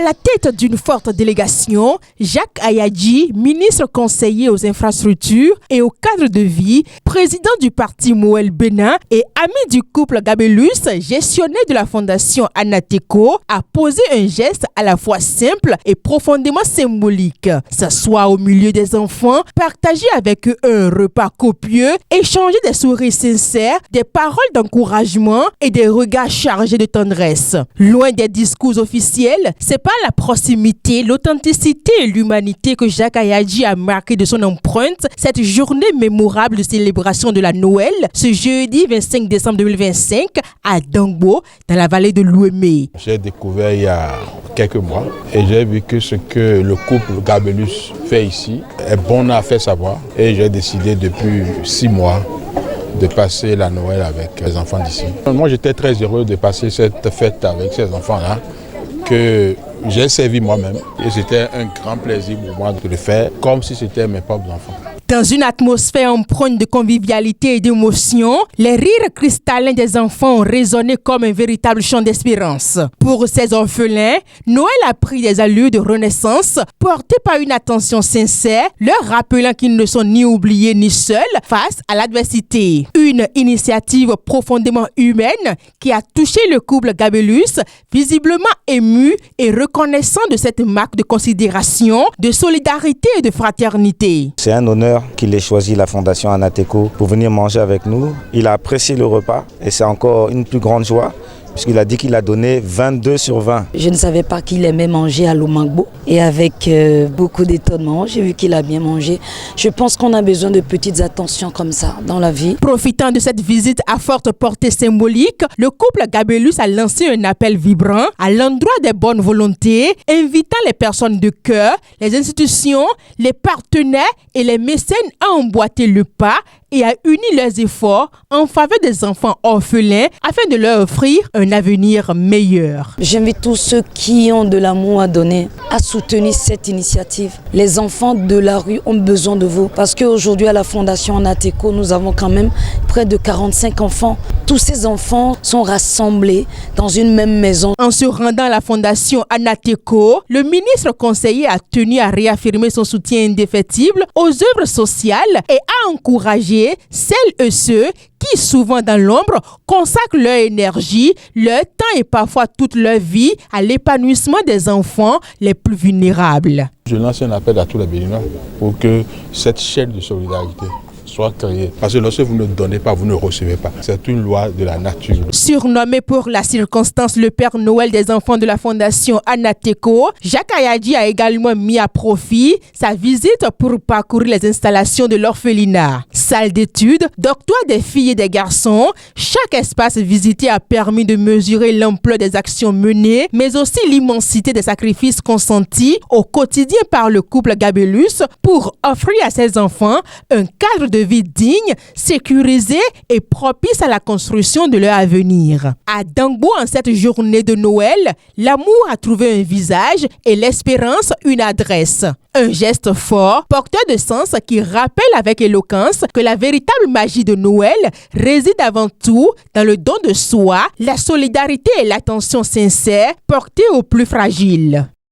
la tête d'une forte délégation, Jacques Ayadji, ministre conseiller aux infrastructures et au cadre de vie, président du parti Moël Bénin et ami du couple Gabelus, gestionnaire de la fondation Anateco, a posé un geste à la fois simple et profondément symbolique. S'asseoir au milieu des enfants, partager avec eux un repas copieux, échanger des sourires sincères, des paroles d'encouragement et des regards chargés de tendresse. Loin des discours officiels, c'est par la proximité, l'authenticité et l'humanité que Jacques Ayadji a marqué de son empreinte cette journée mémorable de célébration de la Noël, ce jeudi 25 décembre 2025 à Dangbo, dans la vallée de l'Ouémé. J'ai découvert il y a quelques mois et j'ai vu que ce que le couple Gabelus fait ici est bon à faire savoir et j'ai décidé depuis 6 mois de passer la Noël avec les enfants d'ici. Moi j'étais très heureux de passer cette fête avec ces enfants-là que j'ai servi moi-même et c'était un grand plaisir pour moi de le faire comme si c'était mes propres enfants. Dans une atmosphère empreinte de convivialité et d'émotion, les rires cristallins des enfants ont résonné comme un véritable chant d'espérance. Pour ces orphelins, Noël a pris des allures de renaissance, portées par une attention sincère, leur rappelant qu'ils ne sont ni oubliés ni seuls face à l'adversité. Une initiative profondément humaine qui a touché le couple Gabelus, visiblement ému et reconnaissant de cette marque de considération, de solidarité et de fraternité. C'est un honneur qu'il ait choisi la fondation Anateco pour venir manger avec nous. Il a apprécié le repas et c'est encore une plus grande joie puisqu'il a dit qu'il a donné 22 sur 20. Je ne savais pas qu'il aimait manger à Lomagbo et avec beaucoup d'étonnement, j'ai vu qu'il a bien mangé. Je pense qu'on a besoin de petites attentions comme ça dans la vie. Profitant de cette visite à forte portée symbolique, le couple Gabelus a lancé un appel vibrant à l'endroit des bonnes volontés, invitant les personnes de cœur, les institutions, les partenaires et les mécènes à emboîter le pas et à unir leurs efforts en faveur des enfants orphelins afin de leur offrir un avenir meilleur. J'invite tous ceux qui ont de l'amour à donner à soutenir cette initiative. Les enfants de la rue ont besoin de vous parce qu'aujourd'hui à la Fondation Anateco, nous avons quand même près de 45 enfants. Tous ces enfants sont rassemblés dans une même maison. En se rendant à la Fondation Anateco, le ministre conseiller a tenu à réaffirmer son soutien indéfectible aux œuvres sociales et à encourager celles et ceux qui, souvent dans l'ombre, consacrent leur énergie, leur temps et parfois toute leur vie à l'épanouissement des enfants les plus vulnérables. Je lance un appel à tous les Béninois pour que cette chaîne de solidarité soit créée. Parce que lorsque vous ne donnez pas, vous ne recevez pas. C'est une loi de la nature. Surnommé pour la circonstance le Père Noël des enfants de la Fondation Anateco, Jacques Ayadji a également mis à profit sa visite pour parcourir les installations de l'orphelinat. Salle d'études, dortoir des filles et des garçons, chaque espace visité a permis de mesurer l'ampleur des actions menées, mais aussi l'immensité des sacrifices consentis au quotidien par le couple Gabelus pour offrir à ses enfants un cadre de vie digne, sécurisé et propice à la construction de leur avenir. À Dangbo, en cette journée de Noël, l'amour a trouvé un visage et l'espérance une adresse. Un geste fort, porteur de sens qui rappelle avec éloquence que la véritable magie de Noël réside avant tout dans le don de soi, la solidarité et l'attention sincère portée aux plus fragiles.